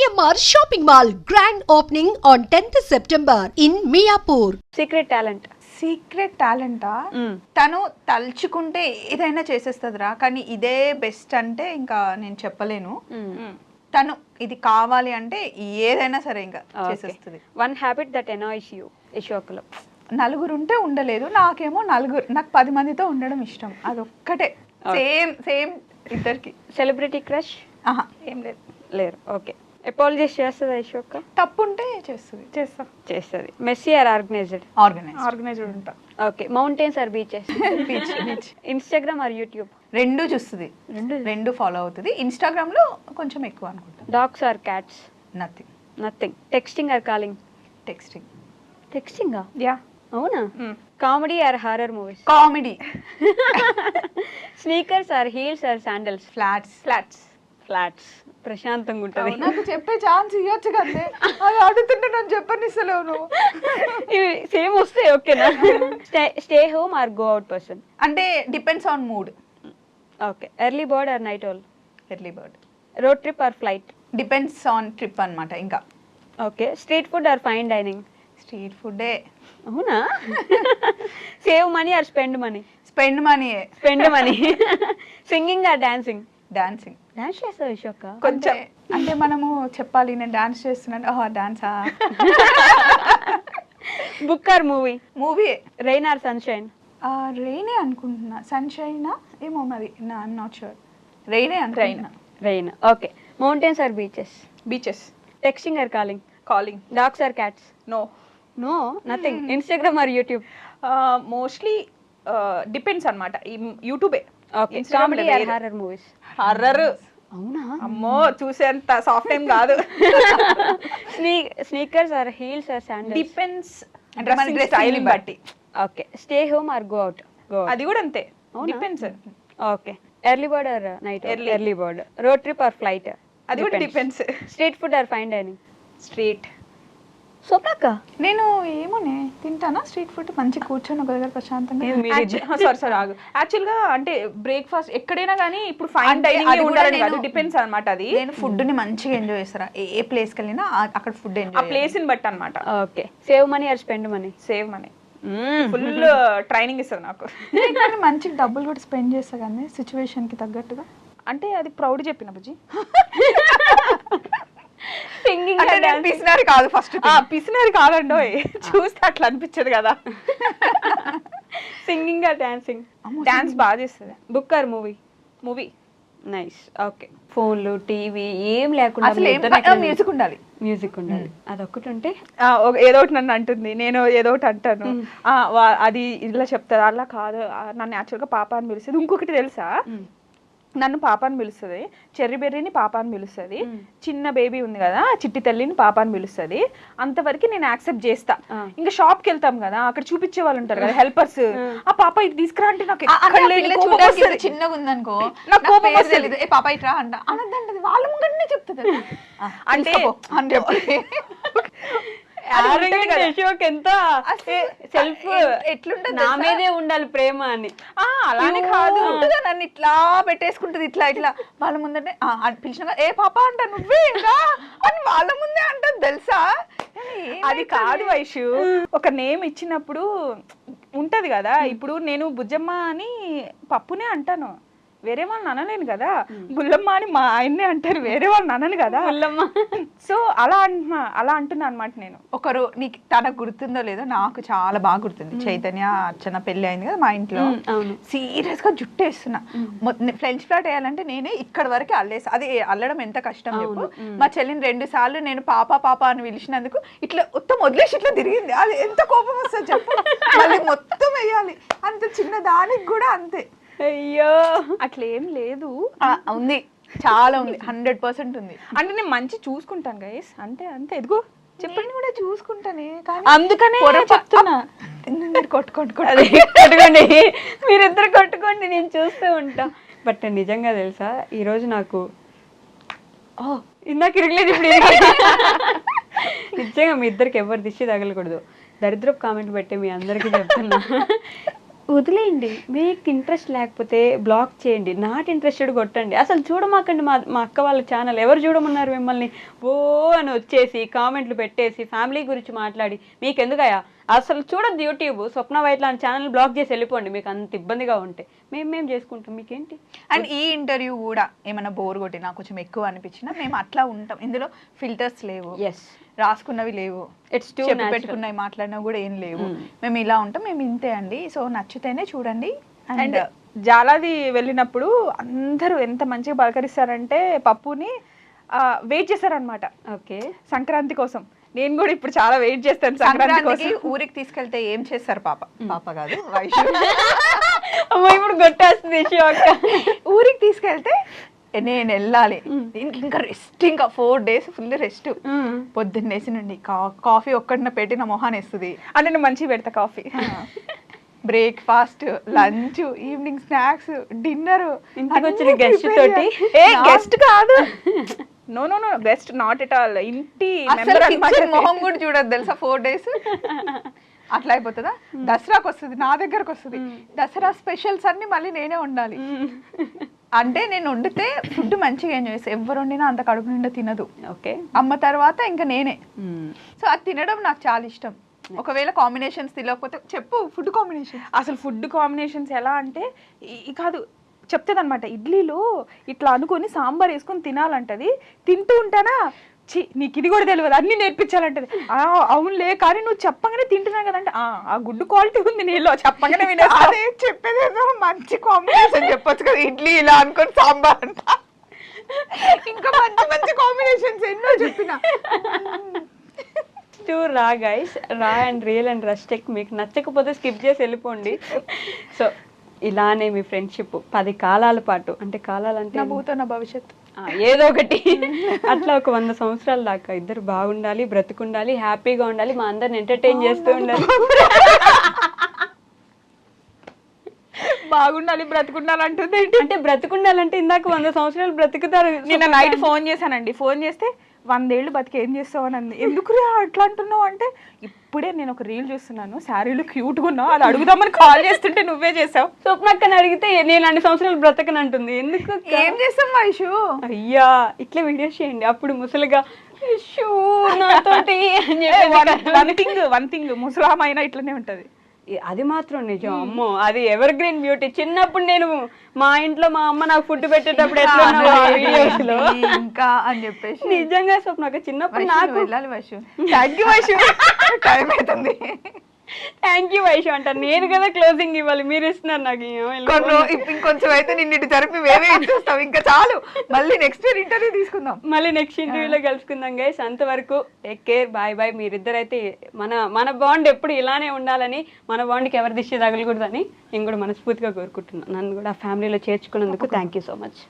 CMR shopping mall grand opening on 10th September in Miapur. Secret టాలెంటా తను తలుచుకుంటే ఏదైనా చేసేస్తుందిరా, కానీ ఇదే బెస్ట్ అంటే ఇంకా నేను చెప్పలేను. తను ఇది కావాలి అంటే ఏదైనా సరే ఇంకా చేసేస్తుంది. One habit that annoys you యశోకలో. నలుగురు ఉంటే ఉండలేదు, నాకేమో నాకు 10 మందితో ఉండడం ఇష్టం. అదొక్కటే సేమ్ ఇద్దరికి. సెలబ్రిటీ క్రష్ ఆహా ఏం లేదు. లేరు. ఓకే. అపాలజైజ్ చేస్తుందా యశోక? తప్పు ఉంటే చేస్తుంది. Messy or organized? ఆర్గనైజ్డ్ ఉంటా. Okay. Mountains or beaches? Beach. Instagram or YouTube? రెండు చూస్తుంది, రెండు ఫాలో అవుతుంది. ఇన్స్టాగ్రామ్ లో కొంచెం ఎక్కువ అనుకుంటా. Dogs or cats? Nothing. Texting or calling? టెక్స్టింగా? యా. అవునా? Comedy or horror movies? Comedy. Sneakers or heels or sandals? Flats. ప్రశాంతంగా ఉంటుంది. నాకు చెప్పే ఛాన్స్ ఇవ్వచ్చు కదా, అది అడుగుతుంటే నన్ను చెప్పనిస్తలేవు నువ్వు. ఇవి సేమ్ వస్తాయి. ఓకేనా? Stay home or go out person? అంటే depends on mood. Okay. Early bird or night owl? Early bird. Road trip or flight? Depends on trip అన్నమాట. ఇంకా okay. Street food or fine dining? Street ఫుడ్డే. అవునా? Save money or spend money? Spend money. Singing or dancing? Dancing. Dance చేస్తావు యశోక? కొంచెం అంటే మనము చెప్పాలి నేను డాన్స్ చేస్తున్నాను. డాన్సా? Book or movie? Movie. Rain or sunshine? రెయినే అనుకుంటున్నా. సన్షైనా ఏమో మరి, ఐఎమ్ నాట్ షూర్. రెయినే అనుకుంటున్నా. Rain. Okay. Mountains or beaches? Beaches. Texting or calling? Dogs or cats? No nothing. Instagram or YouTube? Mostly depends అన్నమాట. యూట్యూబే. Okay. Comedy or horror movies? Horror. అవునా? అమ్మో చూసేంత సాఫ్ట్ టైం కాదు. Sneakers or heels or sandals? Depends style బట్టి. Okay. Stay home or go out? అది కూడా అంతే, depends. Okay. Early bird or night? Early bird. Road trip or flight? అది కూడా depends. Street food or fine dining? Street. సోప్నాక నేను ఏమోనే తింటానా street food, మంచి కూర్చొని ఒక దగ్గర ప్రశాంతంగా. సారీ ఆగు. యాక్చువల్గా అంటే బ్రేక్ఫాస్ట్ ఎక్కడైనా కానీ ఇప్పుడు ఫైన్ డైనింగ్ ఉండాలని కాదు, డిపెండ్స్ అనమాట. అది నేను ఫుడ్ ని మంచిగా ఎంజాయ్ చేస్తారా, ఏ ప్లేస్కి వెళ్ళినా అక్కడ ఫుడ్ ఎంజాయ్, ఆ ప్లేస్ ని బట్టి అనమాట. Okay. Save money or spend money? Save money. Full training ఇస్తుంది నాకు. మంచిగా డబ్బులు కూడా స్పెండ్ చేస్తా కానీ సిచ్యువేషన్ కి తగ్గట్టుగా. అంటే అది ప్రౌడ్ చెప్పిన బుజ్జి. పిసినారి కాదు, ఫస్ట్ పిసినారి కాదండో, చూస్తే అట్లా అనిపించదు కదా. Singing or dancing? డాన్స్ బాగా చేస్తుంది. Book or movie? Movie. Nice. Okay. ఫోన్లు టీవీ ఏం లేకుండా మ్యూజిక్ ఉండాలి. అదొక్కటి ఉంటే ఏదో ఒకటి నన్ను అంటుంది, నేను ఏదో ఒకటి అంటాను. అది ఇలా చెప్తారు, అలా కాదు. నన్ను యాక్చువల్గా పాప అని పిలుస్తుంది. ఇంకొకటి తెలుసా, నన్ను పాప అని పిలుస్తుంది, చెర్రీ బెర్రీని పాప అని పిలుస్తుంది, చిన్న బేబీ ఉంది కదా చిట్టి తల్లిని పాప అని పిలుస్తుంది. అంతవరకు నేను యాక్సెప్ట్ చేస్తా. ఇంకా షాప్ కి వెళ్తాం కదా, అక్కడ చూపించే వాళ్ళు ఉంటారు కదా హెల్పర్స్, ఆ పాప ఇది తీసుకురా అంటే నాకు చిన్నగా ఉందనుకో, నాకు కోపం వస్తుంది. ఏ పాప ఇట్రా అంట అనద్దంటది, వాళ్ళ ముంగటనే చెప్తుంది. అంటే ఎంత సెల్ఫ్ ఎట్లుంటది, నా మీదే ఉండాలి ప్రేమ అని. అలానే కాదు, నన్ను ఇట్లా పెట్టేసుకుంటది, ఇట్లా వాళ్ళ ముందంటే పిలిచిన ఏ పాప అంట నువ్వే ఇంకా అని వాళ్ళ ముందే అంటది తెలుసా. అది కాదు వైషు, ఒక నేమ్ ఇచ్చినప్పుడు ఉంటది కదా. ఇప్పుడు నేను బుజ్జమ్మ అని పప్పునే అంటాను, వేరే వాళ్ళని అనలేను కదా. బుల్లమ్మ అని మా ఆయన్నే అంటారు, వేరే వాళ్ళని అనను కదా బుల్లమ్మ. సో అలా అంటున్నా అనమాట నేను. ఒకరు నీకు తనకు గుర్తుందో లేదో, నాకు చాలా బాగా గుర్తుంది. చైతన్య అర్చన పెళ్లి అయింది కదా మా ఇంట్లో, సీరియస్ గా జుట్టు వేస్తున్నా. ఫ్రెంచ్ ఫ్లాట్ వేయాలంటే నేనే ఇక్కడ వరకు అల్లేసి, అది అల్లడం ఎంత కష్టం చెప్పు. మా చెల్లిని 2 సార్లు నేను పాప అని పిలిచినందుకు ఇట్లా మొత్తం వదిలేసి ఇట్లా తిరిగింది. అది ఎంత కోపం వస్తుంది చెప్పు. మళ్ళీ మొత్తం వేయాలి, అంత చిన్న దానికి కూడా అంతే. అయ్యో అట్లా ఏం లేదు, ఉంది చాలా ఉంది, 100% ఉంది. అంటే నేను మంచి చూసుకుంటాను గైస్, అంతే ఎదుగు చెప్పండి కూడా చూసుకుంటానే, అందుకనే చెప్తున్నా. కొట్టుకోండి, మీరిద్దరు కొట్టుకోండి, నేను చూస్తూ ఉంటా. బట్ నిజంగా తెలుసా, ఈరోజు నాకు ఇందాక ఇరగలేదు, ఇప్పుడు నిజంగా మీ ఇద్దరికి ఎవరు దిష్టి తగలకూడదు. దరిద్రపు కామెంట్ పెట్టే మీ అందరికీ చెప్తున్నా, వదిలేయండి. మీకు ఇంట్రెస్ట్ లేకపోతే బ్లాక్ చేయండి, నాట్ ఇంట్రెస్టెడ్ కొట్టండి. అసలు చూడమాకండి మా అక్క వాళ్ళ ఛానల్. ఎవరు చూడమన్నారు మిమ్మల్ని? ఓ అని వచ్చేసి కామెంట్లు పెట్టేసి ఫ్యామిలీ గురించి మాట్లాడి మీకెందుకయ్యా? అసలు చూడద్దు యూట్యూబ్. స్వప్న వైట్ లాంటి ఛానల్ బ్లాక్ చేసి వెళ్ళిపోండి మీకు అంత ఇబ్బందిగా ఉంటే. మేము చేసుకుంటాం, మీకేంటి? అండ్ ఈ ఇంటర్వ్యూ కూడా ఏమైనా బోర్ కొట్టినా కొంచెం ఎక్కువ అనిపించినా మేము అట్లా ఉంటాం. ఇందులో ఫిల్టర్స్ లేవు, ఎస్, రాసుకున్నవి లేవు, ఇట్స్ టూ చెప్పి పెట్టుకున్నవి మాట్లాడినా కూడా ఏం లేవు. మేము ఇలా ఉంటాం, మేము ఇంతే అండి. సో నచ్చితేనే చూడండి. అండ్ జాలాది వెళ్ళినప్పుడు అందరూ ఎంత మంచిగా పలకరిస్తారంటే పప్పుని వెయిట్ చేశారనమాట ఓకే సంక్రాంతి కోసం. నేను కూడా ఇప్పుడు చాలా వెయిట్ చేస్తాను సంక్రాంతి సంక్రాంతికి కోసం. ఊరికి తీసుకెళ్తే ఏం చేస్తారు పాప కాదు వైషు. అమ్మో ఇప్పుడు కొట్టేస్తుంది ఇష్యూ అక్క. ఊరికి తీసుకెళ్తే నేను వెళ్ళాలి, ఇంకా రెస్ట్, ఇంకా 4 days ఫుల్ రెస్ట్. పొద్దున్న వేసి నుండి కాఫీ ఒక్కడిన పెట్టిన మొహాన్ని వేస్తుంది. అంటే నేను మంచిగా పెడతా coffee. Breakfast, lunch, evening snacks, dinner. ఇంటికి వచ్చిన గెస్ట్ తోటి గెస్ట్ కాదు, no no no guest not at all. ఇంటి అసలు member అన్నమాట. kitchen మొహం కూడా చూడదు తెలుసా 4 days. అట్లా అయిపోతుందా? దసరాకి వస్తుంది, నా దగ్గరకు వస్తుంది. దసరా స్పెషల్స్ అన్ని మళ్ళీ నేనే వండాలి. అంటే నేను వండితే ఫుడ్ మంచిగా ఎంజాయ్ చేస్తాను. ఎవరు వండినా అంత కడుపు నిండా తినదు. ఓకే, అమ్మ తర్వాత ఇంకా నేనే. సో అది తినడం నాకు చాలా ఇష్టం. ఒకవేళ కాంబినేషన్స్ తెలియకపోతే చెప్పు, ఫుడ్ కాంబినేషన్. అసలు ఫుడ్ కాంబినేషన్స్ ఎలా అంటే కాదు చెప్తుంది అనమాట. ఇడ్లీలో ఇట్లా అనుకొని సాంబార్ వేసుకొని తినాలంటది. తింటూ ఉంటానా, చి నీకు ఇది కూడా తెలియదు, అన్ని నేర్పించాలంటది. అవునులే, కానీ నువ్వు చెప్పగానే తింటున్నావు కదంటే ఆ గుడ్ క్వాలిటీ ఉంది నీలో, చెప్పగానే వినేస్తా. అదే చెప్పేది ఏదో మంచి కాంబినేషన్ చెప్పొచ్చు కదా, ఇడ్లీ ఇలా అనుకొని సాంబార్ అంట. ఇంకా మంచి మంచి కాంబినేషన్స్ ఎన్నో చెప్పిన. రా గైస్, రా అండ్ రియల్ అండ్ రస్టెక్. మీకు నచ్చకపోతే స్కిప్ చేసి వెళ్ళిపోండి. సో ఇలానే మీ ఫ్రెండ్షిప్ 10 కాలాల పాటు, అంటే కాలాలంటే నా భూతో నా భవిష్యత్తు, ఏదో ఒకటి అట్లా ఒక 100 సంవత్సరాల దాకా ఇద్దరు బాగుండాలి, బ్రతుకుండాలి, హ్యాపీగా ఉండాలి, మా అందరిని ఎంటర్టైన్ చేస్తూ ఉండాలి. బాగుండాలి, బ్రతుకుండాలి అంటుంది. అంటే బ్రతుకుండాలంటే ఇందాక 100 సంవత్సరాలు బ్రతుకుతారు. నిన్న నైట్ ఫోన్ చేశానండి. ఫోన్ చేస్తే 100 ఏళ్ళు బతికి ఏం చేస్తావు అని అంది. ఎందుకు అట్లా అంటున్నావు అంటే, ఇప్పుడే నేను ఒక రీల్ చూస్తున్నాను, శారీలు క్యూట్గా ఉన్నావు, అది అడుగుదామని కాల్ చేస్తుంటే నువ్వే చేసావు. స్వప్నక్కని అడిగితే నేను అన్ని సంవత్సరాలు బ్రతకని అంటుంది. ఎందుకు ఏం చేస్తాం వైషు? అయ్యా ఇట్లా వీడియోస్ చేయండి, అప్పుడు ముసలిగా "షూ, నాతోటి" అని చెప్పి వన్ థింగ్ ముసలామైనా ఇట్లనే ఉంటది. అది మాత్రం నిజం. అమ్మో, అది ఎవర్ గ్రీన్ బ్యూటీ. చిన్నప్పుడు నేను మా ఇంట్లో మా అమ్మ నాకు ఫుడ్ పెట్టేటప్పుడు ఎట్లా వీడియోస్ లో ఇంకా అని చెప్పేసి నిజంగా స్వప్న చిన్నప్పుడు నాకు వెళ్ళాలి Vaishu. Thank you Vaishu, time అవుతుంది. థ్యాంక్ యూ వైషు అంటారు. నేను కదా క్లోజింగ్ ఇవ్వాలి, మీరు ఇస్తున్నారు నాకు. ఇంకొంచెం అయితే నిన్ను ఇటు జరిపి వేరే ఇచ్చేస్తాం. ఇంకా చాలు, మళ్ళీ నెక్స్ట్ ఇయర్ ఇంటర్వ్యూ తీసుకుందాం. మళ్ళీ నెక్స్ట్ ఇంటర్వ్యూలో కలుసుకుందాం గైస్. అంతవరకు టేక్ కేర్, బాయ్ బాయ్. మీరిద్దరైతే మన బాండ్ ఎప్పుడు ఇలానే ఉండాలని, మన బాండ్కి ఎవరి దిష్టి తగలకూడదని నేను కూడా మనస్ఫూర్తిగా కోరుకుంటున్నాను. నన్ను కూడా ఫ్యామిలీలో చేర్చుకున్నందుకు థ్యాంక్ యూ సో మచ్.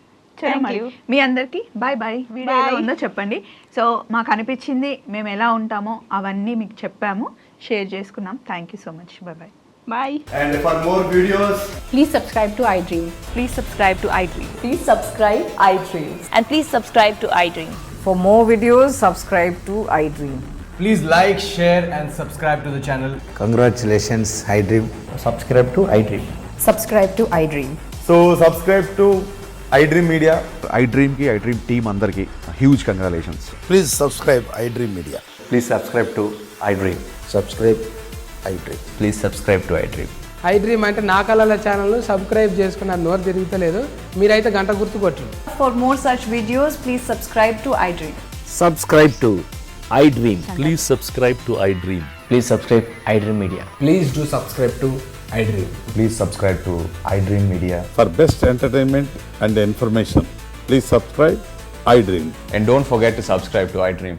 మీ అందరికి బాయ్ బాయ్. వీడియో ఎలా ఉందో చెప్పండి. సో మాకు అనిపించింది, మేము ఎలా ఉంటామో అవన్నీ మీకు చెప్పాము, షేర్ చేసుకున్నాం. Thank you so much. Bye bye. Bye. And for more videos, Please subscribe to iDream. Please subscribe to iDream. Please subscribe iDream. And please subscribe to iDream. For more videos, subscribe to iDream. please like, share and subscribe to the channel. Congratulations, iDream. subscribe to iDream. Subscribe to iDream. So subscribe to iDream Media. iDream ki iDream team andarki huge congratulations. Please subscribe iDream Media. Please subscribe to iDream. Subscribe iDream. Please subscribe to iDream. iDream అంటే నా కళల channel subscribe చేసుకున్న నోరు తిరుగుతలేదు, మీరైతే గంట గుర్తు కొట్టండి. For more such videos, please subscribe to iDream. Subscribe to iDream. Please subscribe to iDream. Please subscribe iDream Media. Please do subscribe to iDream. Please subscribe to iDream Media. For best entertainment and information, please subscribe iDream. And don't forget to subscribe to iDream.